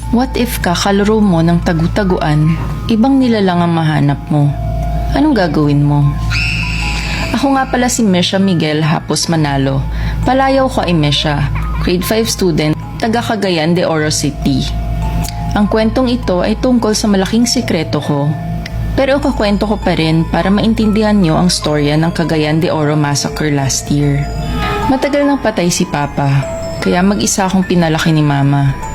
What if kakalaro mo ng tagu-taguan, ibang nilalang ang mahanap mo? Anong gagawin mo? Ako nga pala si Mesha Miguel Hapos Manalo. Palayaw ko ay Mesha, grade 5 student, taga Cagayan de Oro City. Ang kwentong ito ay tungkol sa malaking sikreto ko. Pero kakwento ko pa rin para maintindihan nyo ang storya ng Cagayan de Oro Massacre last year. Matagal nang patay si Papa, kaya mag-isa akong pinalaki ni Mama.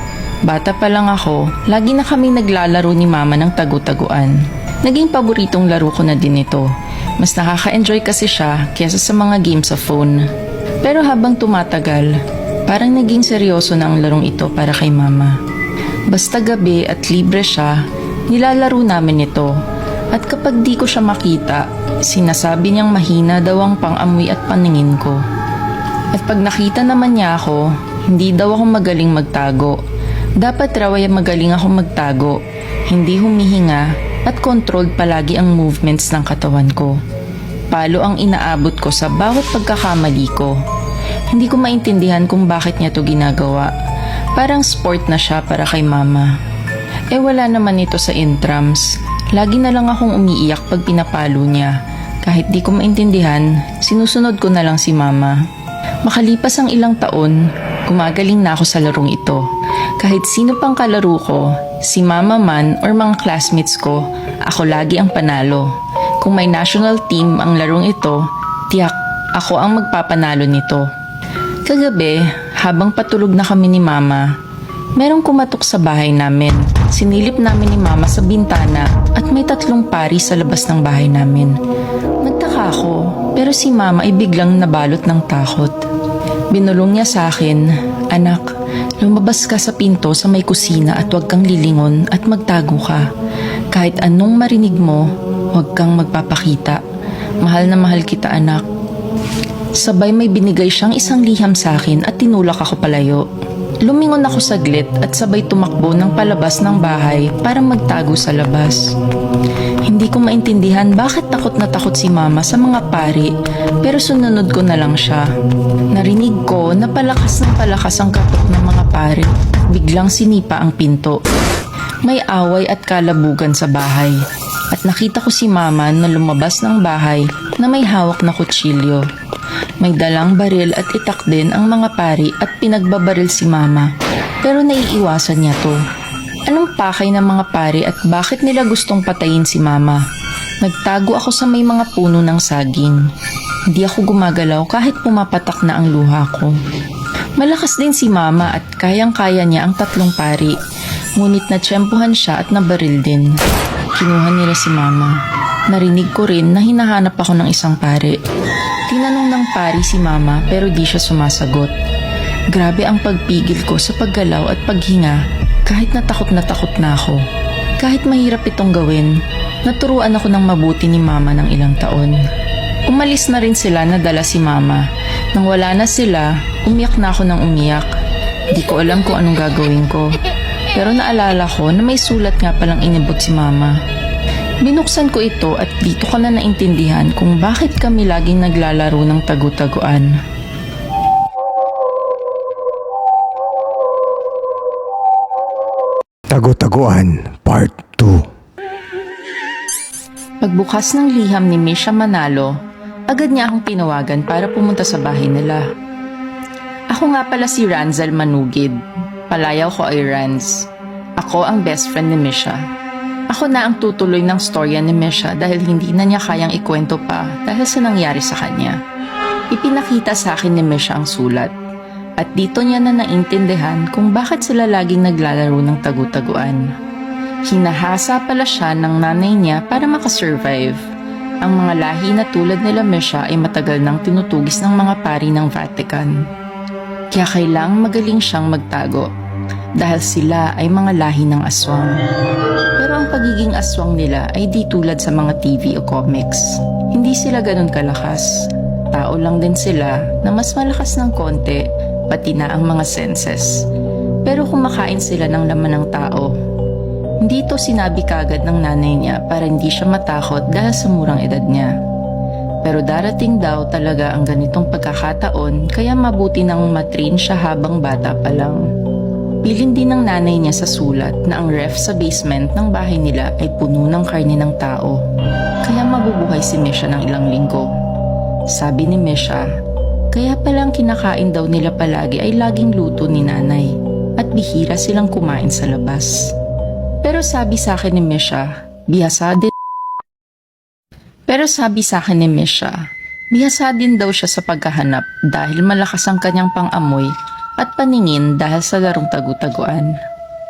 Bata pa lang ako, lagi na kaming naglalaro ni Mama ng tagu-taguan. Naging paboritong laro ko na din ito. Mas nakaka-enjoy kasi siya kaysa sa mga games sa phone. Pero habang tumatagal, parang naging seryoso na ang larong ito para kay Mama. Basta gabi at libre siya, nilalaro namin ito. At kapag di ko siya makita, sinasabi niyang mahina daw ang pang-amoy at paningin ko. At pag nakita naman niya ako, hindi daw ako magaling magtago. Dapat raw ay magaling ako magtago, hindi humihinga at controlled palagi ang movements ng katawan ko. Palo ang inaabot ko sa bawat pagkakamali ko. Hindi ko maintindihan kung bakit niya to ginagawa. Parang sport na siya para kay Mama. Wala naman ito sa intrams. Lagi na lang akong umiiyak pag pinapalo niya. Kahit di ko maintindihan, sinusunod ko na lang si Mama. Makalipas ang ilang taon, gumagaling na ako sa larong ito. Kahit sino pang kalaro ko, si Mama man or mga classmates ko, ako lagi ang panalo. Kung may national team ang larong ito, tiyak ako ang magpapanalo nito. Kagabi, habang patulog na kami ni Mama, merong kumatok sa bahay namin. Sinilip namin ni Mama sa bintana at may 3 pari sa labas ng bahay namin. Nagtaka ako, pero si Mama ay biglang nabalot ng takot. Binulong niya sa akin, "Anak, lumabas ka sa pinto sa may kusina at huwag kang lilingon at magtago ka. Kahit anong marinig mo, huwag kang magpapakita. Mahal na mahal kita, anak." Sabay may binigay siyang isang liham sa akin at tinulak ako palayo. Lumingon ako saglit at sabay tumakbo ng palabas ng bahay para magtago sa labas. Hindi ko maintindihan bakit takot na takot si Mama sa mga pari, pero sununod ko na lang siya. Narinig ko na palakas ng palakas ang katok ng mga pari at biglang sinipa ang pinto. May away at kalabugan sa bahay at nakita ko si Mama na lumabas ng bahay na may hawak na kutsilyo. May dalang baril at itak din ang mga pari at pinagbabaril si Mama, pero naiiwasan niya to. Anong pakay ng mga pari at bakit nila gustong patayin si Mama? Nagtago ako sa may mga puno ng saging. Hindi ako gumagalaw kahit pumapatak na ang luha ko. Malakas din si Mama at kayang-kaya niya ang 3 pari, ngunit natsyempuhan siya at nabaril din. Kinuha nila si Mama. Narinig ko rin na hinahanap ako ng isang pari. Tinanong ng pari si Mama pero di siya sumasagot. Grabe ang pagpigil ko sa paggalaw at paghinga kahit natakot na ako. Kahit mahirap itong gawin, naturuan ako ng mabuti ni Mama ng ilang taon. Umalis na rin sila na dala si Mama. Nang wala na sila, umiyak na ako ng umiyak. Di ko alam kung anong gagawin ko. Pero naalala ko na may sulat nga palang inibot si Mama. Binuksan ko ito at dito ko na naintindihan kung bakit kami laging naglalaro ng tagu-taguan. Tagu-taguan Part 2. Pagbukas ng liham ni Mesha Manalo, agad niya akong tinawagan para pumunta sa bahay nila. Ako nga pala si Ranzel Manugid. Palayaw ko ay Ranz. Ako ang best friend ni Mesha. Ako na ang tutuloy ng storya ni Mesha dahil hindi na niya kayang ikwento pa dahil sa nangyari sa kanya. Ipinakita sa akin ni Mesha ang sulat at dito niya na naintindihan kung bakit sila laging naglalaro ng tagu-taguan. Hinahasa pala siya ng nanay niya para makasurvive. Ang mga lahi na tulad nila Mesha ay matagal nang tinutugis ng mga pari ng Vatican. Kaya kailangang magaling siyang magtago dahil sila ay mga lahi ng aswang. Pero ang pagiging aswang nila ay di tulad sa mga TV o comics. Hindi sila ganun kalakas. Tao lang din sila na mas malakas ng konti, pati na ang mga senses. Pero kumakain sila ng laman ng tao. Hindi ito sinabi kagad ng nanay niya para hindi siya matakot dahil sa murang edad niya. Pero darating daw talaga ang ganitong pagkakataon kaya mabuti nang matrain siya habang bata pa lang. Bilin din ng nanay niya sa sulat na ang ref sa basement ng bahay nila ay puno ng karne ng tao. Kaya mabubuhay si Misha ng ilang linggo. Sabi ni Misha, kaya palang kinakain daw nila palagi ay laging luto ni nanay at bihira silang kumain sa labas. Pero sabi sa akin ni Misha, bihasa din daw siya sa paghahanap dahil malakas ang kanyang pang-amoy at paningin dahil sa larong tagu-taguan.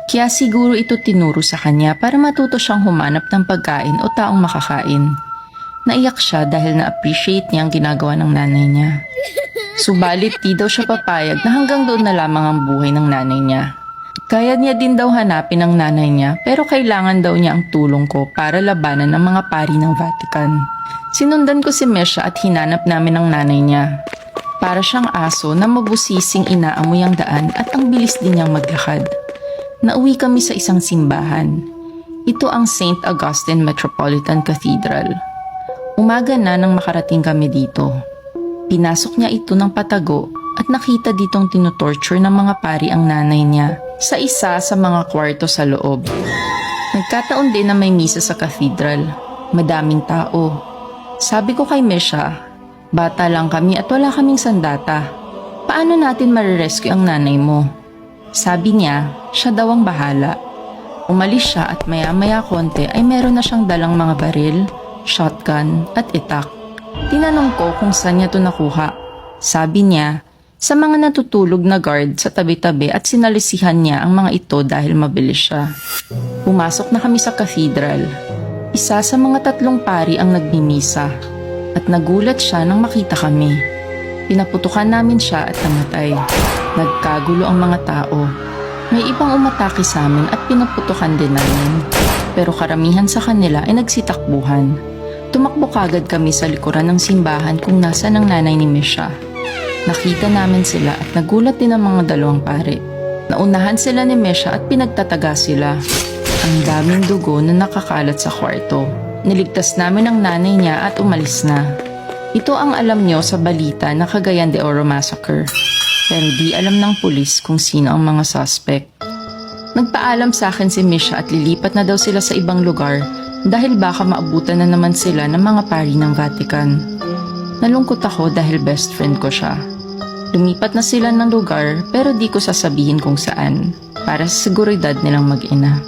Kaya siguro ito tinuro sa kanya para matuto siyang humanap ng pagkain o taong makakain. Naiyak siya dahil na-appreciate niya ang ginagawa ng nanay niya. Subalit di daw siya papayag na hanggang doon na lamang ang buhay ng nanay niya. Kaya niya din daw hanapin ang nanay niya pero kailangan daw niya ang tulong ko para labanan ang mga pari ng Vatican. Sinundan ko si Misha at hinanap namin ang nanay niya. Para siyang aso na mabusising inaamoy ang daan at ang bilis din niyang maglakad. Nauwi kami sa isang simbahan. Ito ang St. Augustine Metropolitan Cathedral. Umaga na nang makarating kami dito. Pinasok niya ito ng patago at nakita ditong tinutorture ng mga pari ang nanay niya sa isa sa mga kwarto sa loob. Nagkataon din na may misa sa cathedral. Madaming tao. Sabi ko kay Misha, bata lang kami at wala kaming sandata. Paano natin marirescue ang nanay mo? Sabi niya, siya daw ang bahala. Umalis siya at maya-maya konti ay meron na siyang dalang mga baril, shotgun at itak. Tinanong ko kung saan niya ito nakuha. Sabi niya, sa mga natutulog na guard sa tabi-tabi at sinalisihan niya ang mga ito dahil mabilis siya. Pumasok na kami sa cathedral. Isa sa mga 3 pari ang nagmimisa at nagulat siya nang makita kami. Pinaputukan namin siya at namatay. Nagkagulo ang mga tao. May ibang umatake sa amin at pinaputukan din namin. Pero karamihan sa kanila ay nagsitakbuhan. Tumakbo kagad kami sa likuran ng simbahan kung nasaan ang nanay ni Misha. Nakita namin sila at nagulat din ang mga 2 pari. Naunahan sila ni Misha at pinagtataga sila. Ang daming dugo na nakakalat sa kwarto. Niligtas namin ang nanay niya at umalis na. Ito ang alam nyo sa balita na Cagayan de Oro Massacre. Pero di alam ng pulis kung sino ang mga suspect. Nagpaalam sa akin si Misha at lilipat na daw sila sa ibang lugar dahil baka maabutan na naman sila ng mga pari ng Vatican. Nalungkot ako dahil best friend ko siya. Lumipat na sila ng lugar pero di ko sasabihin kung saan para sa seguridad nilang mag-ina.